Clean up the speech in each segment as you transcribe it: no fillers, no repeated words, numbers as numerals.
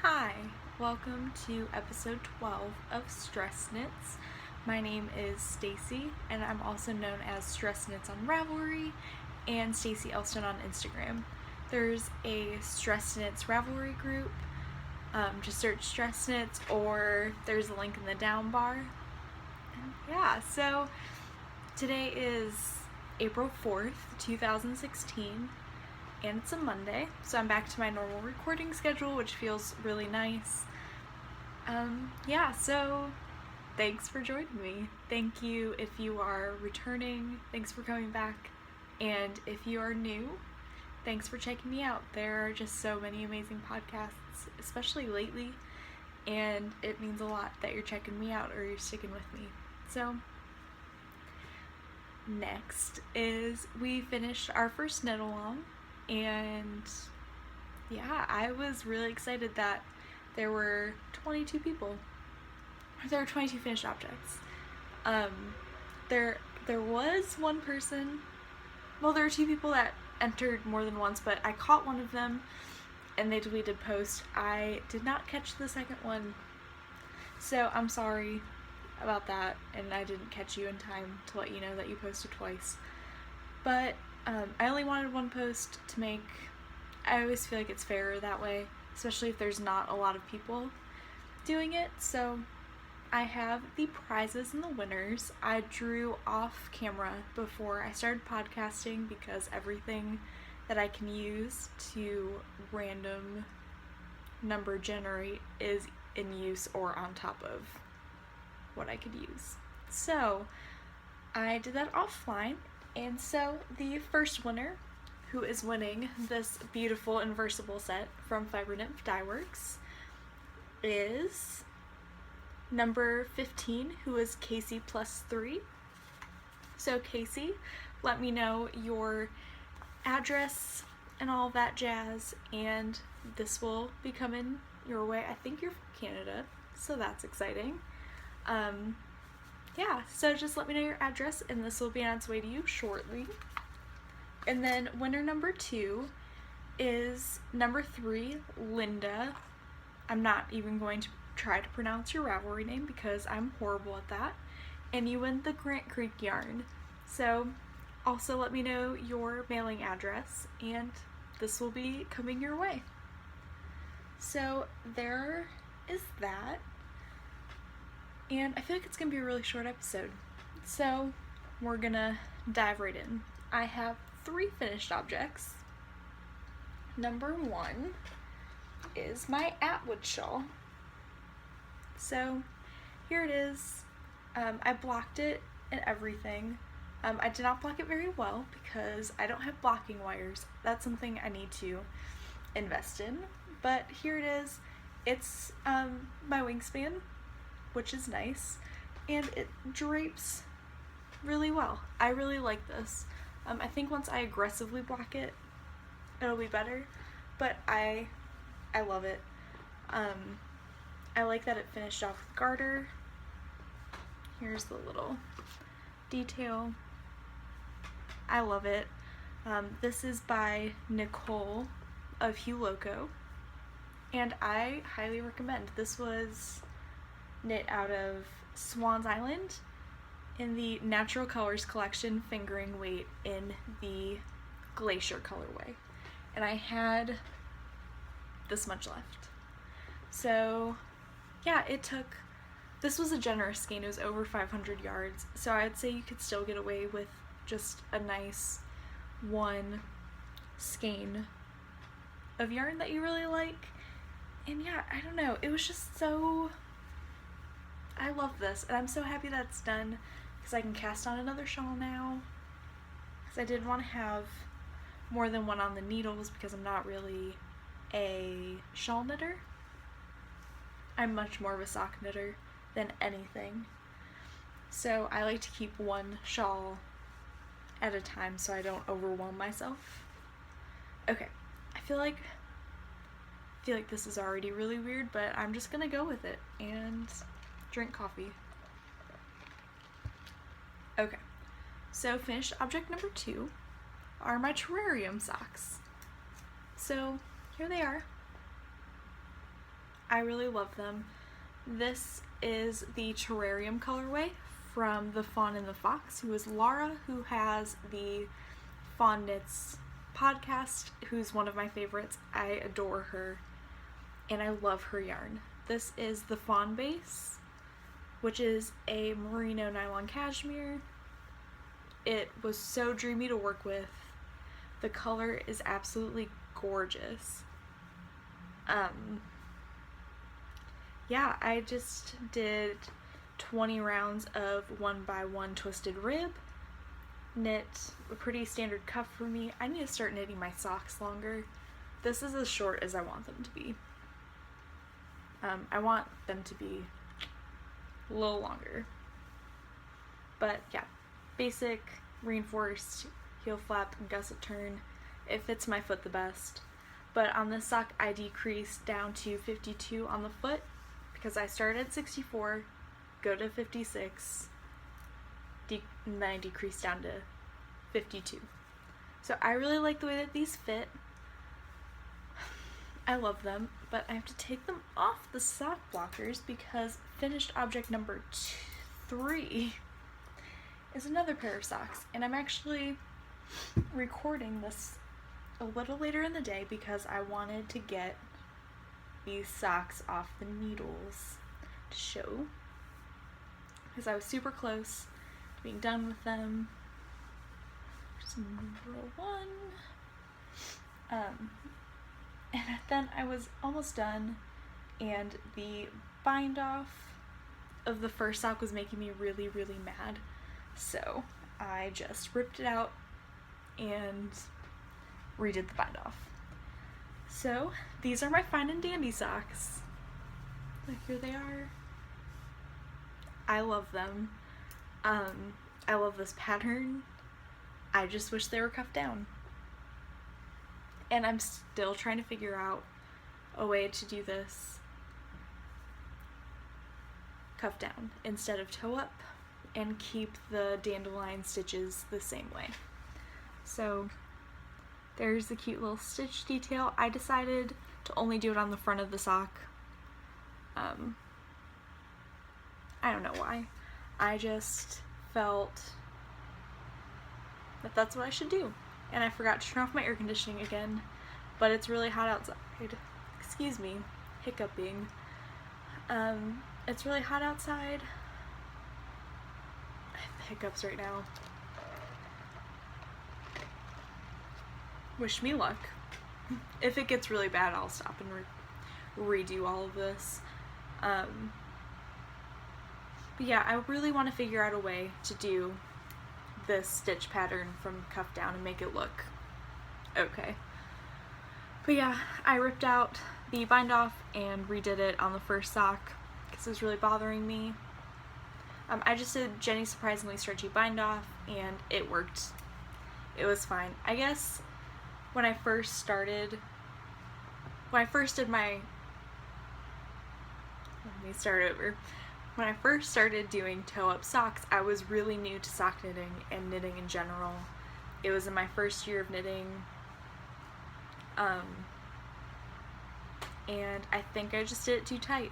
Hi, welcome to episode 12 of StressKnits. My name is Stacy, and I'm also known as StressKnits on Ravelry and Stacy Olsen on Instagram. There's a StressKnits Ravelry group. Just search StressKnits, or there's a link in the down bar. And yeah, so today is April 4th, 2016. And it's a Monday, so I'm back to my normal recording schedule, which feels really nice. So thanks for joining me. Thank you if you are returning. Thanks for coming back. And if you are new, thanks for checking me out. There are just so many amazing podcasts, especially lately, and it means a lot that you're checking me out or you're sticking with me. So next is we finished our first knit along. And yeah, I was really excited that there were 22 people. There were 22 finished objects. There was one person. Well, there were two people that entered more than once, but I caught one of them, and they deleted post. I did not catch the second one, so I'm sorry about that, and I didn't catch you in time to let you know that you posted twice. But I only wanted one post to make. I always feel like it's fairer that way, especially if there's not a lot of people doing it. So I have the prizes and the winners. I drew off camera before I started podcasting because everything that I can use to random number generate is in use or on top of what I could use. So I did that offline. And so the first winner, who is winning this beautiful inversible set from Fiber Nymph Dye Works, is number 15, who is Casey +3. So Casey, let me know your address and all that jazz, and this will be coming your way. I think you're from Canada, so that's exciting. So just let me know your address, and this will be on its way to you shortly. And then winner number 2 is number 3, Linda. I'm not even going to try to pronounce your Ravelry name because I'm horrible at that. And you win the Grant Creek yarn. So also let me know your mailing address, and this will be coming your way. So there is that. And I feel like it's going to be a really short episode. So we're going to dive right in. I have 3 finished objects. Number 1 is my Atwood Shell. So here it is. I blocked it and everything. I did not block it very well because I don't have blocking wires. That's something I need to invest in. But here it is. It's my wingspan, which is nice, and it drapes really well. I really like this. I think once I aggressively block it, it'll be better, but I love it. I like that it finished off with garter. Here's the little detail. I love it. This is by Nicole of Hugh Loco, and I highly recommend. This was knit out of Swan's Island in the Natural Colors collection, fingering weight in the Glacier colorway. And I had this much left. So yeah, this was a generous skein. It was over 500 yards. So I'd say you could still get away with just a nice one skein of yarn that you really like. And yeah, I don't know, it was just so, I love this, and I'm so happy that it's done because I can cast on another shawl now, because I did want to have more than one on the needles because I'm not really a shawl knitter. I'm much more of a sock knitter than anything, so I like to keep one shawl at a time so I don't overwhelm myself. Okay, I feel like this is already really weird, but I'm just gonna go with it and drink coffee. Okay, so finished object number 2 are my Terrarium Socks. So here they are. I really love them. This is the Terrarium colorway from the Fawn and the Fox, who is Laura, who has the Fawn Knits podcast, who's one of my favorites. I adore her, and I love her yarn. This is the Fawn base, which is a merino nylon cashmere. It was so dreamy to work with. The color is absolutely gorgeous. Yeah, I just did 20 rounds of 1x1 twisted rib, knit a pretty standard cuff for me. I need to start knitting my socks longer. This is as short as I want them to be. I want them to be a little longer. But yeah, basic reinforced heel flap and gusset turn. It fits my foot the best. But on this sock I decreased down to 52 on the foot because I started at 64, go to 56, and then I decreased down to 52. So I really like the way that these fit. I love them, but I have to take them off the sock blockers because finished object number 3 is another pair of socks, and I'm actually recording this a little later in the day because I wanted to get these socks off the needles to show, because I was super close to being done with them. Here's number 1. And then I was almost done, and the bind off of the first sock was making me really, really mad. So I just ripped it out and redid the bind off. So these are my fine and dandy socks. Like, here they are. I love them. I love this pattern. I just wish they were cuffed down. And I'm still trying to figure out a way to do this cuff down instead of toe up and keep the dandelion stitches the same way. So there's the cute little stitch detail. I decided to only do it on the front of the sock. I don't know why. I just felt that that's what I should do. And I forgot to turn off my air conditioning again, but it's really hot outside. Excuse me, hiccuping. It's really hot outside. I have the hiccups right now. Wish me luck. If it gets really bad, I'll stop and redo all of this. But yeah, I really want to figure out a way to do this stitch pattern from cuff down and make it look okay. But yeah, I ripped out the bind off and redid it on the first sock because it was really bothering me. I just did Jenny's Surprisingly Stretchy bind off and it worked. It was fine. I guess when I first did my, let me start over. When I first started doing toe-up socks, I was really new to sock knitting and knitting in general. It was in my first year of knitting, and I think I just did it too tight.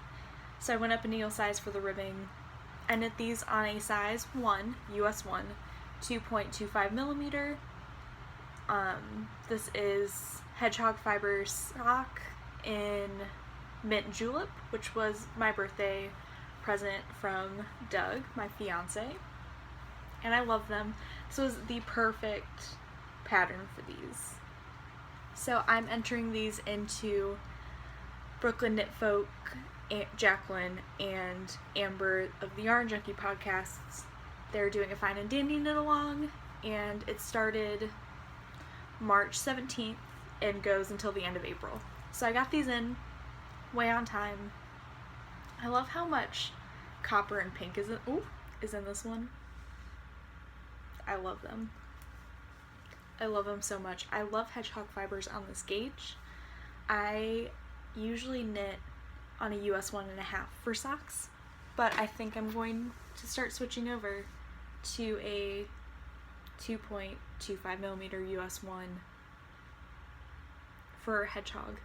So I went up a needle size for the ribbing. I knit these on a size 1, US 1, 2.25 millimeter. This is Hedgehog Fiber sock in Mint Julep, which was my birthday present from Doug, my fiance, and I love them. This was the perfect pattern for these. So I'm entering these into Brooklyn Knit Folk, Jacqueline, and Amber of the Yarn Junkie podcasts. They're doing a fine and dandy knit along, and it started March 17th and goes until the end of April. So I got these in way on time. I love how much copper and pink is in this one. I love them. I love them so much. I love hedgehog fibers on this gauge. I usually knit on a US 1.5 for socks, but I think I'm going to start switching over to a 2.25 millimeter US 1 for hedgehog,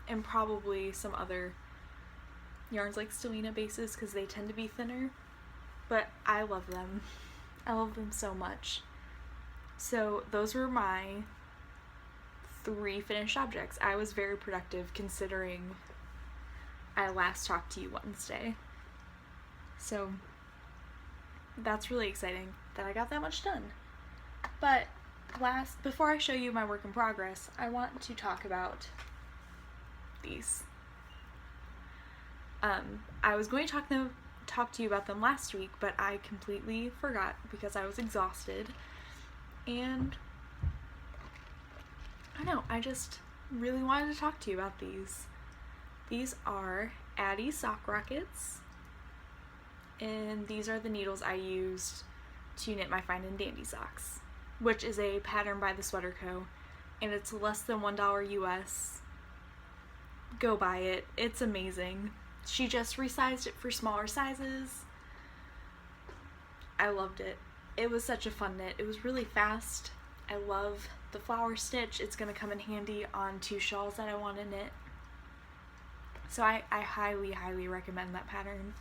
and probably some other yarns like stellina bases because they tend to be thinner, but I love them. I love them so much. So those were my 3 finished objects. I was very productive considering I last talked to you Wednesday. So that's really exciting that I got that much done. But before I show you my work in progress, I want to talk about these. I was going to talk to you about them last week, but I completely forgot because I was exhausted. And I don't know, I just really wanted to talk to you about these. These are Addy sock rockets, and these are the needles I used to knit my Fine and Dandy socks, which is a pattern by the Sweater Co. And it's less than $1 US. Go buy it. It's amazing. She just resized it for smaller sizes. I loved it. It was such a fun knit. It was really fast. I love the flower stitch. It's going to come in handy on 2 shawls that I want to knit. So I highly, highly recommend that pattern.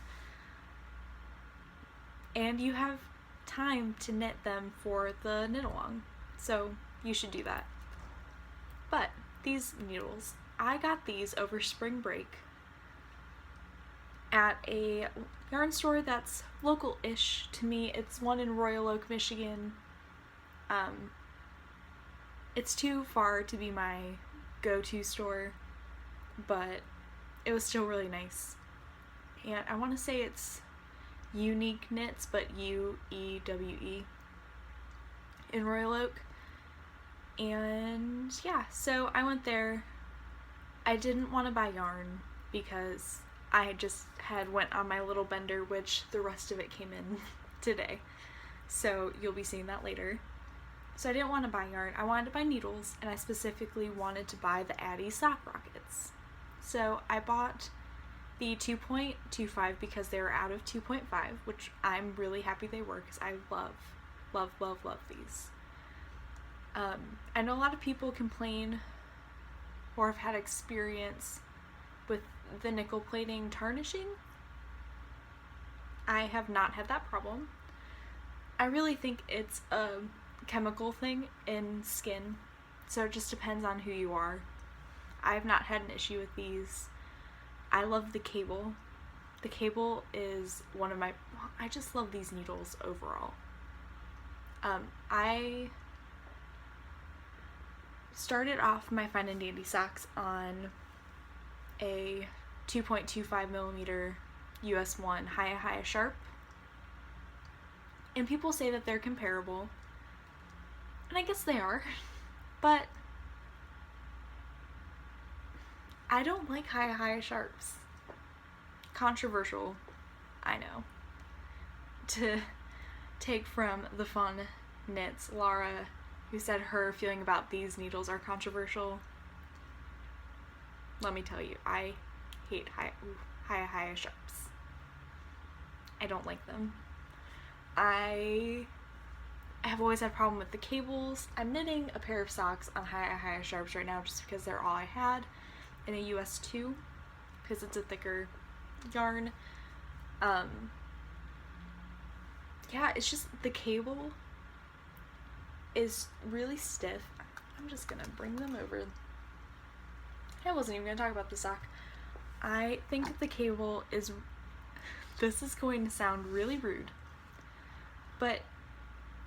And you have time to knit them for the knit along, so you should do that. But these needles, I got these over spring break at a yarn store that's local-ish to me. It's one in Royal Oak, Michigan. It's too far to be my go-to store, but it was still really nice. And I want to say it's Unique Knits, but UEWE in Royal Oak. And yeah, so I went there. I didn't want to buy yarn because I just went on my little bender, which the rest of it came in today. So you'll be seeing that later. So I didn't want to buy yarn. I wanted to buy needles, and I specifically wanted to buy the Addy sock rockets. So I bought the 2.25 because they were out of 2.5, which I'm really happy they were because I love, love, love, love these. I know a lot of people complain or have had experience with the nickel plating tarnishing. I have not had that problem. I really think it's a chemical thing in skin, so it just depends on who you are. I have not had an issue with these. I love the cable. The cable is one of my... I just love these needles overall. I started off my Fine and Dandy socks on a 2.25mm US 1 Hiya Sharp. And people say that they're comparable. And I guess they are. But I don't like Hiya Sharps. Controversial, I know. To take from the Fun Knits, Laura, who said her feeling about these needles are controversial. Let me tell you, I hate Hiya Sharps. I don't like them. I have always had a problem with the cables. I'm knitting a pair of socks on Hiya Sharps right now just because they're all I had in a US 2 because it's a thicker yarn. Yeah, it's just the cable is really stiff. I'm just gonna bring them over. I wasn't even gonna talk about the sock. I think the cable is... This is going to sound really rude, but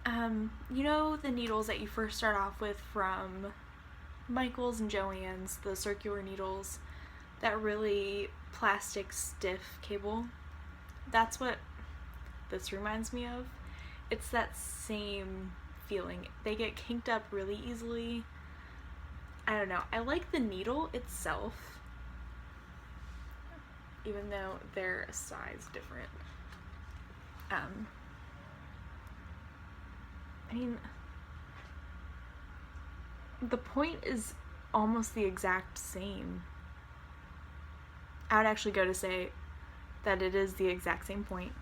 you know the needles that you first start off with from Michael's and Joann's, the circular needles, that really plastic stiff cable? That's what this reminds me of. It's that same feeling. They get kinked up really easily. I don't know. I like the needle itself, even though they're a size different. I mean, the point is almost the exact same. I would actually go to say that it is the exact same point.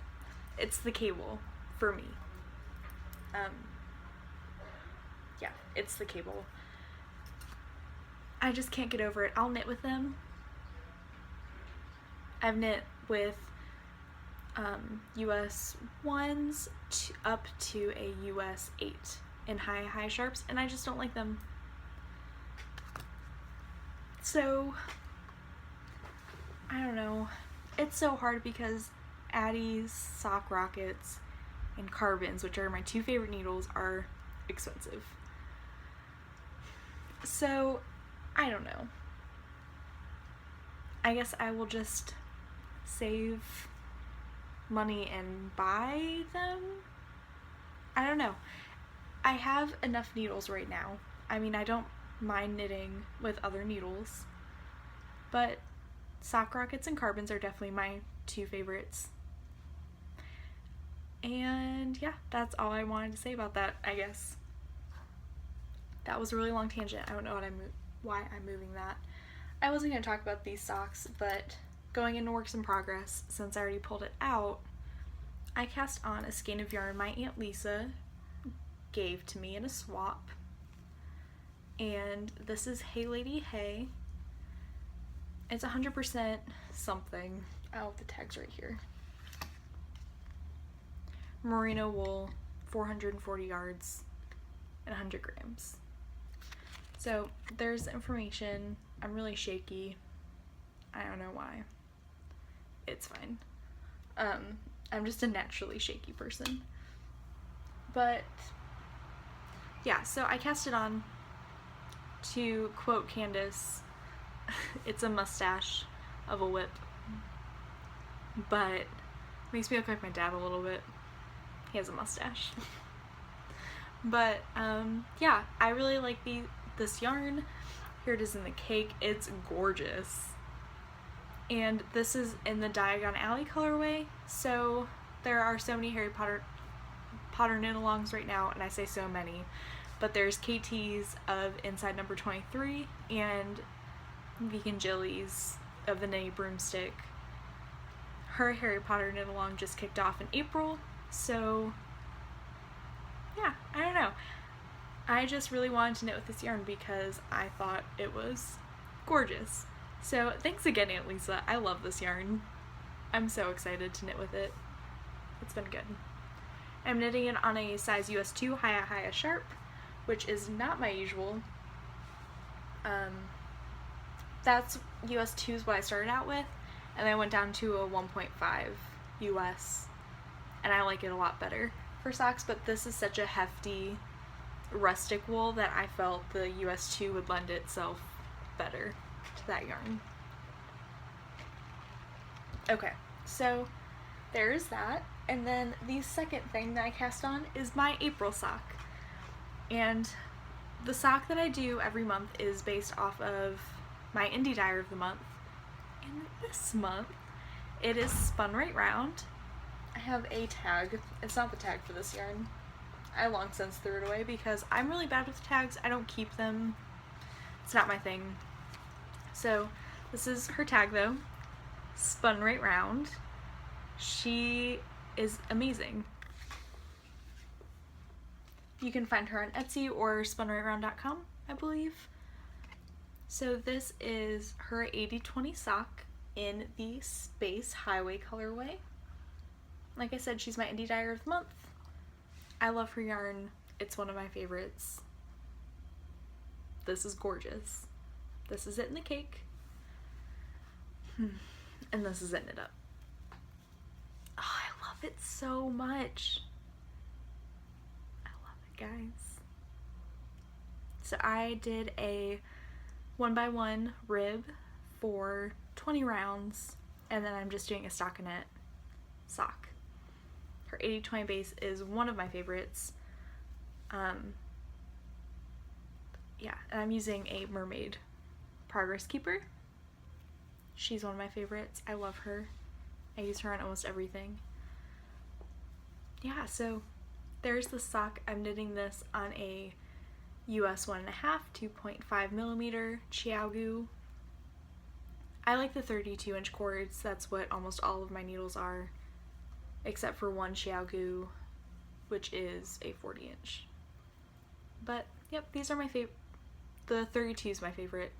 It's the cable for me. Yeah, it's the cable. I just can't get over it. I'll knit with them. I've knit with US 1s up to a US 8 in high sharps, and I just don't like them. So, I don't know. It's so hard because Addie's Sock Rockets and Carbons, which are my two favorite needles, are expensive. So, I don't know. I guess I will just save money and buy them? I don't know. I have enough needles right now. I mean, I don't mind knitting with other needles, but Sock Rockets and Carbons are definitely my two favorites. And yeah, that's all I wanted to say about that, I guess. That was a really long tangent. I don't know why I'm moving that. I wasn't going to talk about these socks, but going into works in progress, since I already pulled it out, I cast on a skein of yarn my Aunt Lisa gave to me in a swap. And this is Hey Lady Hey. It's 100% something. Oh, the tag's right here. Merino wool, 440 yards, and 100 grams. So there's information. I'm really shaky. I don't know why. It's fine. I'm just a naturally shaky person. But yeah, so I cast it on. To quote Candace, it's a mustache of a whip, but makes me look like my dad a little bit. He has a mustache. But yeah, I really like this yarn. Here it is in the cake. It's gorgeous. And this is in the Diagon Alley colorway, so there are so many Harry Potter knit-alongs right now, and I say so many, but there's KT's of Inside Number 23 and Vegan Jilly's of the Nitty Broomstick. Her Harry Potter knit-along just kicked off in April, so yeah, I don't know. I just really wanted to knit with this yarn because I thought it was gorgeous. So thanks again, Aunt Lisa. I love this yarn. I'm so excited to knit with it. It's been good. I'm knitting it on a size US 2 high sharp, which is not my usual. That's US 2 is what I started out with, and then I went down to a 1.5 US, and I like it a lot better for socks, but this is such a hefty rustic wool that I felt the US 2 would lend itself better to that yarn. Okay, so there's that, and then the second thing that I cast on is my April sock. And the sock that I do every month is based off of my indie diary of the month. And this month, it is spun right round. I have a tag. It's not the tag for this yarn. I long since threw it away because I'm really bad with tags. I don't keep them. It's not my thing. So this is her tag though. Spun right round. She is amazing. You can find her on Etsy or spunrightround.com, I believe. So this is her 80/20 sock in the Space Highway colorway. Like I said, she's my indie diary of the month. I love her yarn. It's one of my favorites. This is gorgeous. This is it in the cake. And this is it knit up. Oh, I love it so much. I love it, guys. So I did a 1x1 rib for 20 rounds, and then I'm just doing a stockinette sock. Her 80/20 base is one of my favorites. Yeah, and I'm using a Mermaid Progress Keeper. She's one of my favorites. I love her. I use her on almost everything. Yeah, so there's the sock. I'm knitting this on a US 1.5, 2.5 millimeter Chiaogu. I like the 32-inch cords. That's what almost all of my needles are, except for one Chiaogu, which is a 40-inch. But yep, these are my favorite. The 32 is my favorite.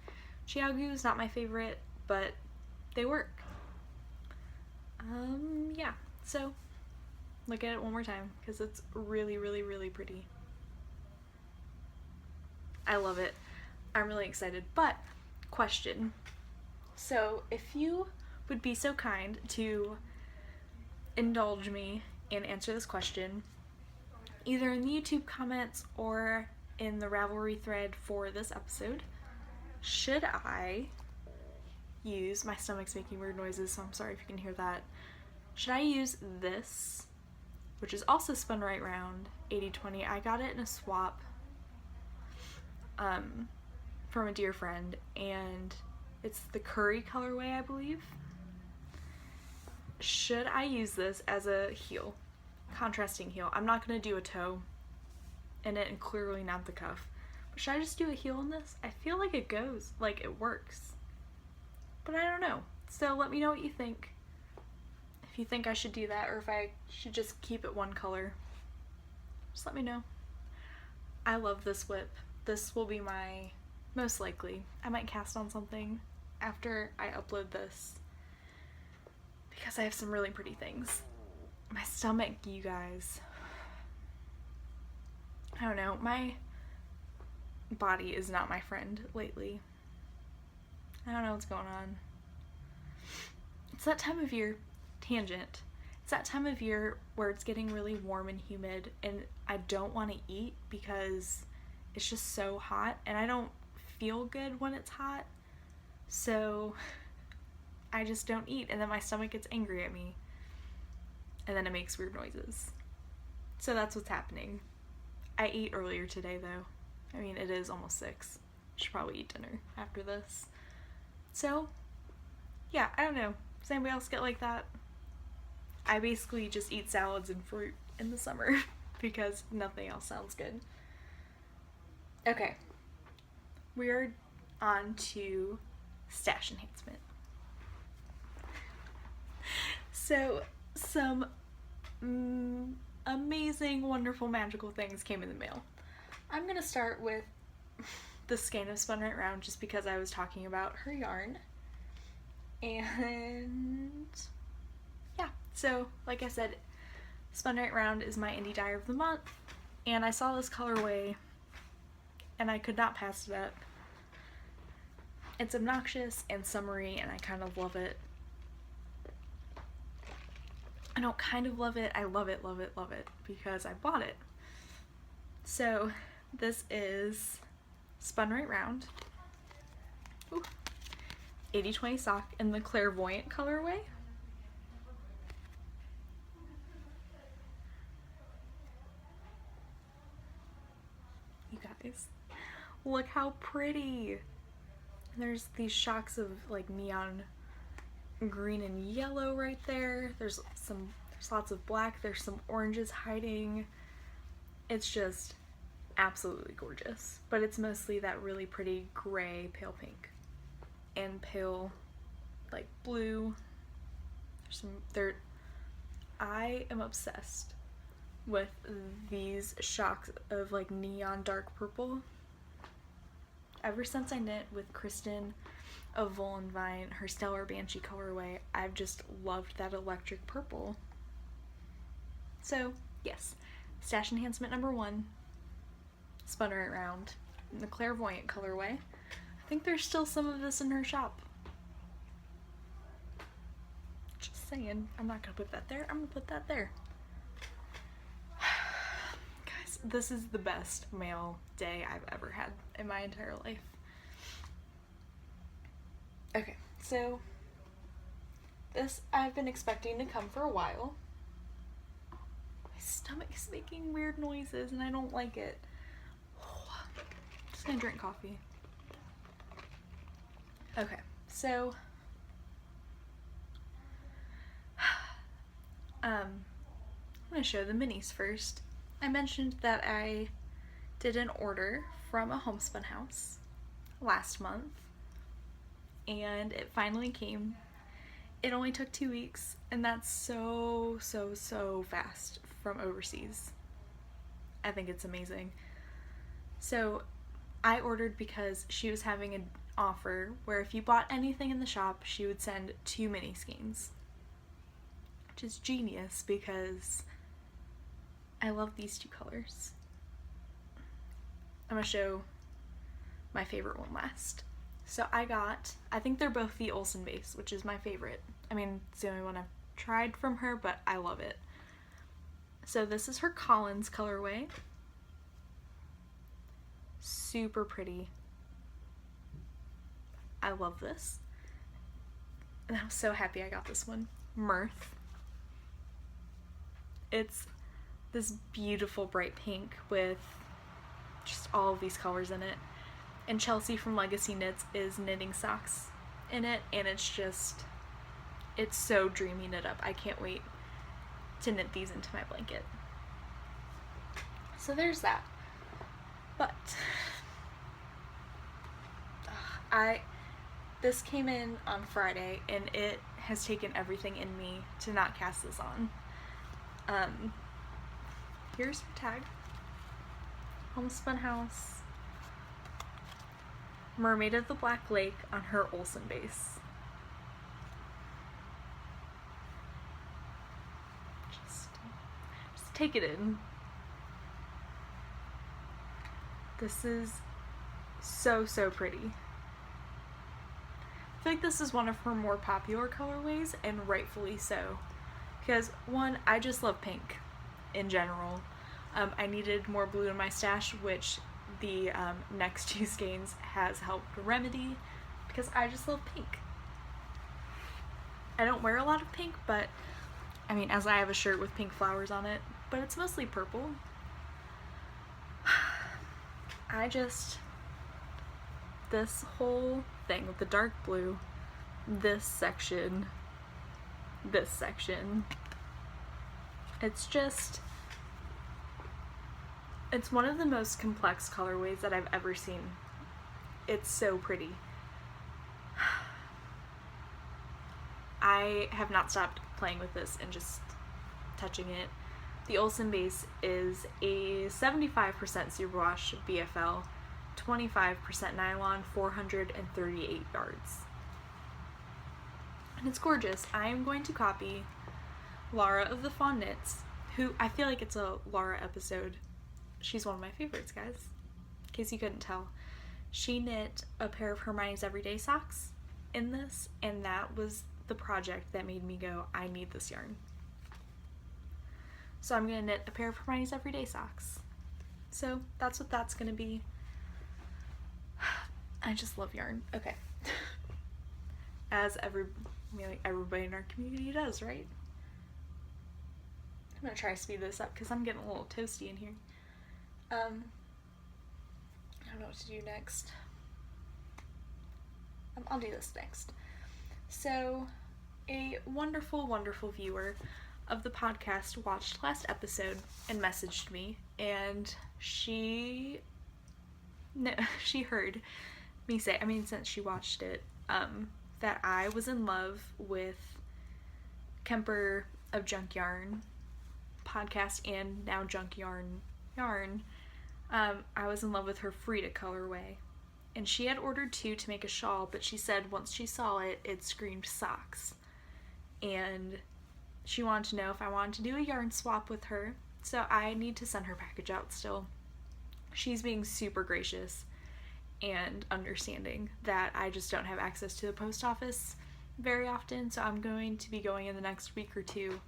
Chiaogu is not my favorite, but they work. Yeah, so look at it one more time because it's really, really, really pretty. I love it. I'm really excited. But, question. So, if you would be so kind to indulge me and answer this question, either in the YouTube comments or in the Ravelry thread for this episode, should I use, my stomach's making weird noises, so I'm sorry if you can hear that. Should I use this, which is also spun right round, 80/20? I got it in a swap from a dear friend, and it's the curry colorway, I believe. Should I use this as a heel, contrasting heel? I'm not going to do a toe in it, and clearly not the cuff. But should I just do a heel in this? I feel like it goes, like it works. But I don't know. So let me know what you think. If you think I should do that or if I should just keep it one color. Just let me know. I love this whip. This will be my, most likely, I might cast on something after I upload this because I have some really pretty things. My stomach, you guys. I don't know, my body is not my friend lately. I don't know what's going on. It's that time of year, tangent. It's that time of year where it's getting really warm and humid and I don't want to eat because it's just so hot and I don't feel good when it's hot. So I just don't eat and then my stomach gets angry at me and then it makes weird noises. So that's what's happening. I ate earlier today though. I mean, it is almost 6. I should probably eat dinner after this. So, yeah, I don't know. Does anybody else get like that? I basically just eat salads and fruit in the summer because nothing else sounds good. Okay, we're on to stash enhancement. So, some amazing, wonderful, magical things came in the mail. I'm gonna start with the skein of Spun Right Round just because I was talking about her yarn. And yeah, so like I said, Spun Right Round is my indie dye of the month, and I saw this colorway and I could not pass it up. It's obnoxious and summery and I kind of love it. I don't kind of love it, I love it, love it, love it because I bought it. So this is Spun Right Round. Ooh. 80/20 sock in the Clairvoyant colorway. You guys, look how pretty. There's these shocks of like neon green and yellow right there. There's lots of black. There's some oranges hiding. It's just absolutely gorgeous, but it's mostly that really pretty gray, pale pink and pale like blue. I am obsessed with these shocks of like neon dark purple. Ever since I knit with Kristen of Volan Vine, her Stellar Banshee colorway, I've just loved that electric purple. So yes, stash enhancement number 1, Spun Right Round in the Clairvoyant colorway. I think there's still some of this in her shop. Just saying. I'm not gonna put that there. I'm gonna put that there. Guys, this is the best mail day I've ever had in my entire life. Okay, so this I've been expecting to come for a while. My stomach is making weird noises and I don't like it. Just gonna drink coffee. Okay, so I'm gonna show the minis first. I mentioned that I did an order from a Homespun House last month and it finally came. It only took 2 weeks and that's so fast from overseas. I think it's amazing. So I ordered because she was having an offer where if you bought anything in the shop, she would send 2 mini skeins. which is genius because I love these two colors. I'm going to show my favorite one last. So I think they're both the Olsen base, which is my favorite. I mean, it's the only one I've tried from her, but I love it. So this is her Collins colorway. Super pretty. I love this. And I'm so happy I got this one. Mirth. It's this beautiful bright pink with just all of these colors in it. And Chelsea from Legacy Knits is knitting socks in it, and it's so dreamy knit up. I can't wait to knit these into my blanket. So there's that. But this came in on Friday, and it has taken everything in me to not cast this on. Here's her tag. Homespun House. Mermaid of the Black Lake on her Olsen base. Just take it in. This is so pretty. I feel like this is one of her more popular colorways, and rightfully so. Because, one, I just love pink in general. I needed more blue in my stash, which the next two skeins has helped remedy, because I just love pink. I don't wear a lot of pink, but, I mean, as I have a shirt with pink flowers on it, but it's mostly purple. This whole thing with the dark blue, this section, it's one of the most complex colorways that I've ever seen. It's so pretty. I have not stopped playing with this and just touching it. The Olsen base is a 75% superwash BFL, 25% nylon, 438 yards. And it's gorgeous. I am going to copy Laura of the Fawn Knits, who I feel like it's a Laura episode. She's one of my favorites, guys, in case you couldn't tell. She knit a pair of Hermione's Everyday Socks in this, and that was the project that made me go, I need this yarn. So I'm going to knit a pair of Hermione's Everyday Socks. So that's what that's going to be. I just love yarn. Okay. As everybody in our community does, right? I'm going to try to speed this up because I'm getting a little toasty in here. I don't know what to do next. I'll do this next. So, a wonderful viewer of the podcast watched last episode and messaged me, and she heard me say, I mean, since she watched it, that I was in love with Kemper of Junk Yarn podcast and now Junk Yarn. I was in love with her Frida colorway, and she had ordered 2 to make a shawl, but she said once she saw it, it screamed socks, and she wanted to know if I wanted to do a yarn swap with her, so I need to send her package out still. She's being super gracious and understanding that I just don't have access to the post office very often, so I'm going to be going in the next week or 2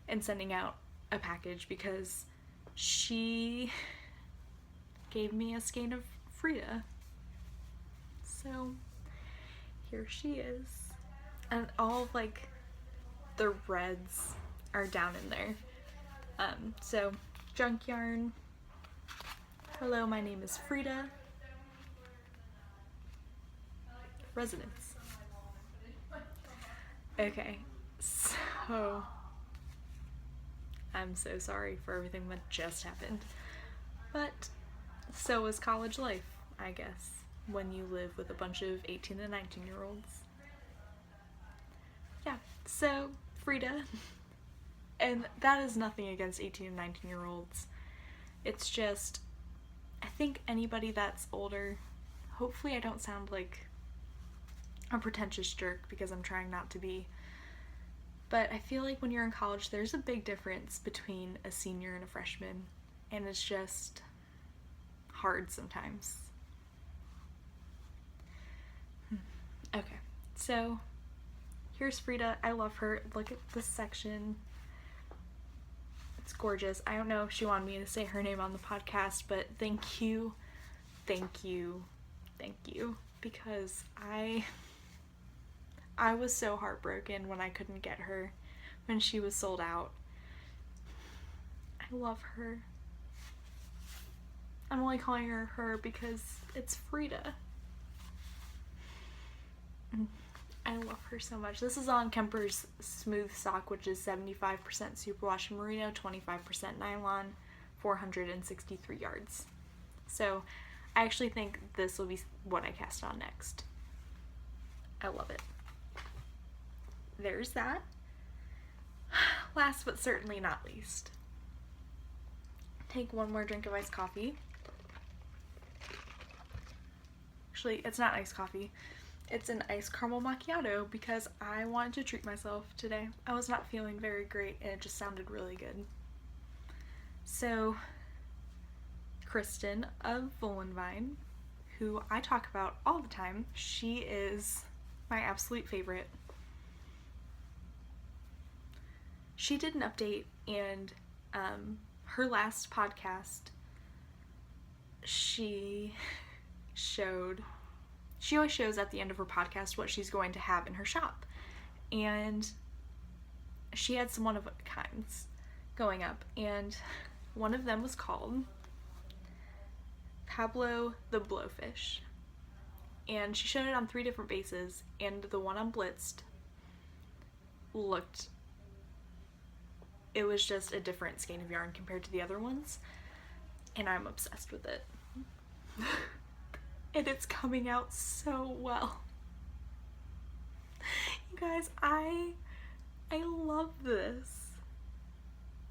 and sending out a package because she gave me a skein of Frida. So here she is. And all of like the reds are down in there. So Junk Yarn. Hello, my name is Frida. Residence. Okay, so I'm so sorry for everything that just happened. But so is college life, I guess, when you live with a bunch of 18 and 19-year-olds. Yeah, so Frida, and that is nothing against 18 and 19-year-olds. It's just, I think anybody that's older, hopefully I don't sound like a pretentious jerk because I'm trying not to be, But I feel like when you're in college, there's a big difference between a senior and a freshman, and it's just hard sometimes. Okay, so here's Frida. I love her. Look at this section. It's gorgeous. I don't know if she wanted me to say her name on the podcast, but thank you, because I was so heartbroken when I couldn't get her, when she was sold out. I love her. I'm only calling her because it's Frida. I love her so much. This is on Kemper's Smooth Sock, which is 75% superwash merino, 25% nylon, 463 yards. So I actually think this will be what I cast on next. I love it. There's that. Last but certainly not least, take one more drink of iced coffee. Actually, it's not iced coffee. It's an iced caramel macchiato because I wanted to treat myself today. I was not feeling very great and it just sounded really good. So, Kristen of Volenvine, who I talk about all the time, she is my absolute favorite. She did an update, and her last podcast, she always shows at the end of her podcast what she's going to have in her shop, and she had some one-of-a-kinds going up, and one of them was called Pablo the Blowfish, and she showed it on 3 different bases, and the one on Blitzed it was just a different skein of yarn compared to the other ones, and I'm obsessed with it. And it's coming out so well. You guys, I love this.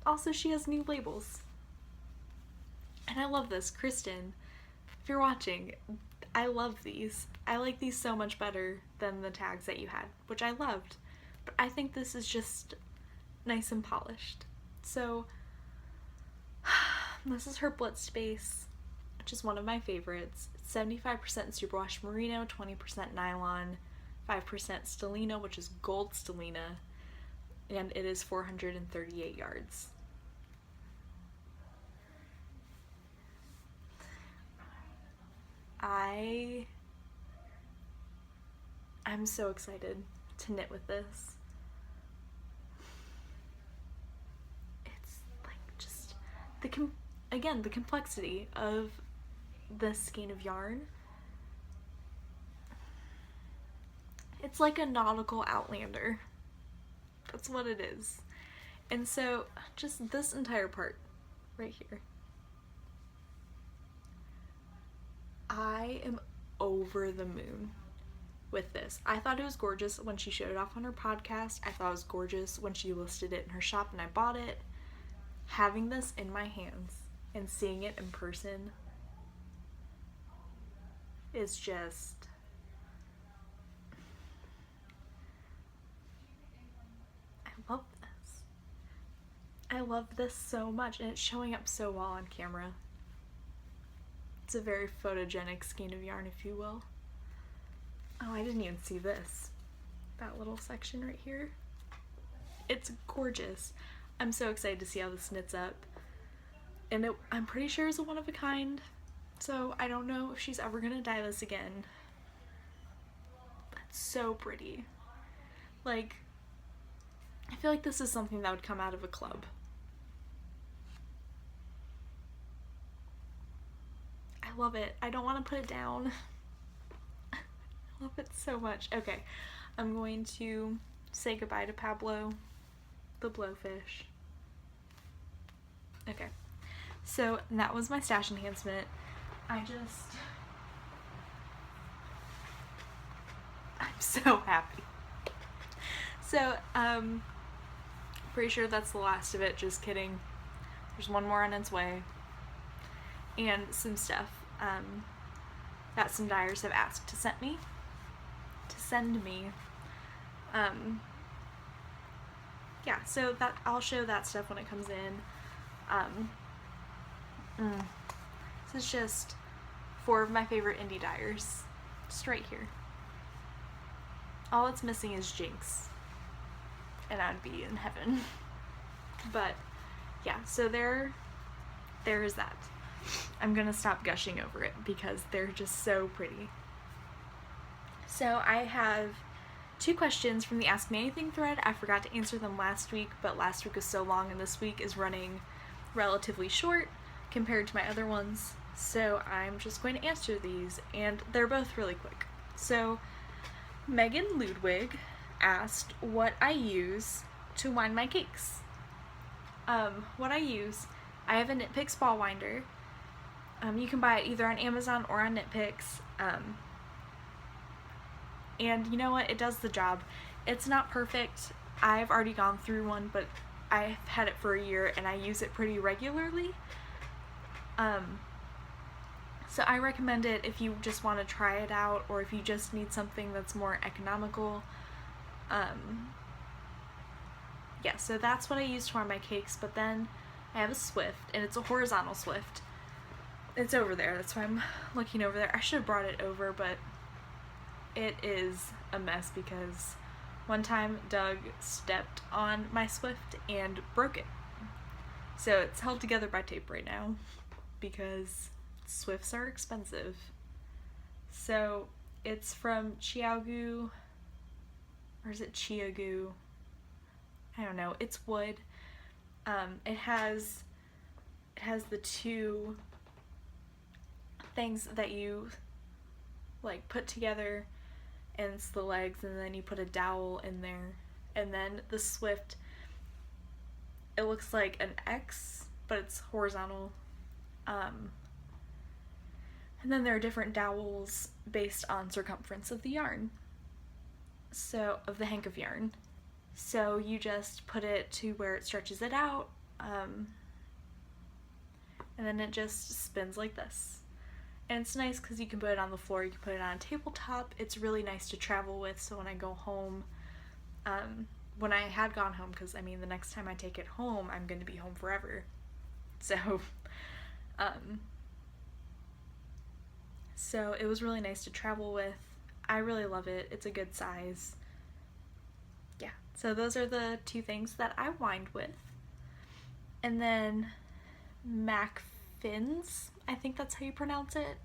Also, she has new labels. And I love this. Kristen, if you're watching, I love these. I like these so much better than the tags that you had, which I loved. But I think this is just nice and polished. So, this is her Blitzed base, which is one of my favorites. It's 75% superwash merino, 20% nylon, 5% stellina, which is gold stellina, and it is 438 yards. I'm so excited to knit with this. It's like just the complexity of this skein of yarn. It's like a nautical outlander. That's what it is. And so just this entire part right here, I am over the moon with this. I thought it was gorgeous when she showed it off on her podcast. I thought it was gorgeous when she listed it in her shop and I bought it. Having this in my hands and seeing it in person is just... I love this. I love this so much, and it's showing up so well on camera. It's a very photogenic skein of yarn, if you will. Oh, I didn't even see this. That little section right here. It's gorgeous. I'm so excited to see how this knits up. And I'm pretty sure it's a one-of-a-kind, so I don't know if she's ever gonna dye this again. That's so pretty. Like, I feel like this is something that would come out of a club. I love it. I don't want to put it down. I love it so much. Okay, I'm going to say goodbye to Pablo the Blowfish. Okay, so that was my stash enhancement. I'm so happy. So, pretty sure that's the last of it. Just kidding. There's one more on its way. And some stuff that some dyers have asked to send me. yeah, so that I'll show that stuff when it comes in. This is just 4 of my favorite indie dyers, just right here. All it's missing is Jinx, and I'd be in heaven. But yeah, so there is that. I'm gonna stop gushing over it because they're just so pretty. So I have 2 questions from the Ask Me Anything thread. I forgot to answer them last week, but last week was so long and this week is running relatively short compared to my other ones. So I'm just going to answer these, and they're both really quick. So Megan Ludwig asked what I use to wind my cakes. What I use, I have a Knit Picks ball winder. You can buy it either on Amazon or on Knit Picks. And you know what? It does the job. It's not perfect. I've already gone through one, but I've had it for a year and I use it pretty regularly. So I recommend it if you just want to try it out, or if you just need something that's more economical. Yeah, so that's what I use to wind my cakes, but then I have a Swift, and it's a horizontal Swift. It's over there, that's why I'm looking over there. I should have brought it over, but it is a mess because one time Doug stepped on my Swift and broke it. So it's held together by tape right now because Swifts are expensive. So it's from Chiaogu, or is it Chiaogu? I don't know. It's wood. It has the 2 things that you like put together, and it's the legs, and then you put a dowel in there, and then the Swift, it looks like an X, but it's horizontal. And then there are different dowels based on circumference of the yarn, so of the hank of yarn. So you just put it to where it stretches it out, and then it just spins like this. And it's nice because you can put it on the floor, you can put it on a tabletop. It's really nice to travel with, so when I go home, when I had gone home, because I mean the next time I take it home, I'm going to be home forever. So it was really nice to travel with. I really love it. It's a good size. Yeah, so those are the 2 things that I wind with. And then Macfins, I think that's how you pronounce it,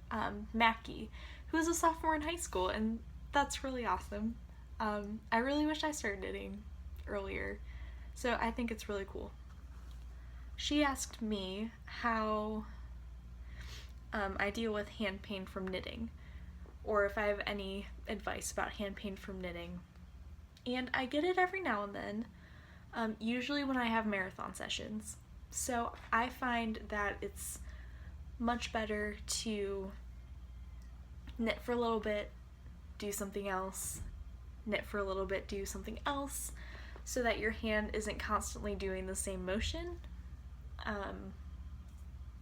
Mackie, who's a sophomore in high school, and that's really awesome. I really wish I started knitting earlier, so I think it's really cool. She asked me how I deal with hand pain from knitting, or if I have any advice about hand pain from knitting. And I get it every now and then, usually when I have marathon sessions. So I find that it's much better to knit for a little bit, do something else, knit for a little bit, do something else, so that your hand isn't constantly doing the same motion.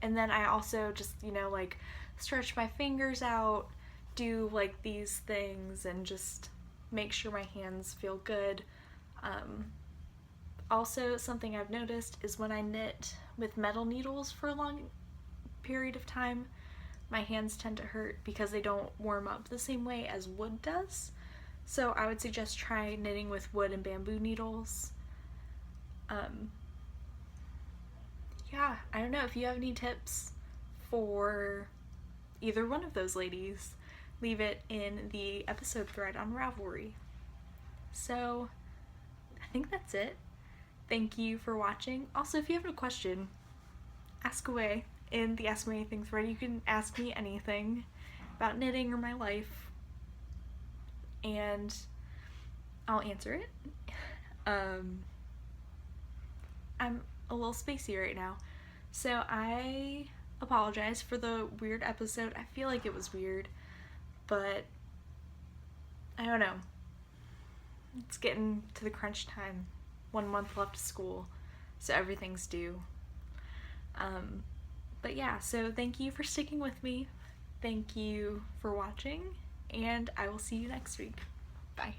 And then I also just, like stretch my fingers out, do like these things, and just make sure my hands feel good. Also, something I've noticed is when I knit with metal needles for a long period of time, my hands tend to hurt because they don't warm up the same way as wood does. So I would suggest try knitting with wood and bamboo needles. Yeah, I don't know if you have any tips for either one of those ladies, leave it in the episode thread on Ravelry. So I think that's it. Thank you for watching. Also, if you have a question, ask away in the Ask Me Anything thread. You can ask me anything about knitting or my life, and I'll answer it. I'm a little spacey right now, so I apologize for the weird episode. I feel like it was weird, but I don't know. It's getting to the crunch time. 1 month left of school, so everything's due. But yeah, so thank you for sticking with me. Thank you for watching, and I will see you next week. Bye.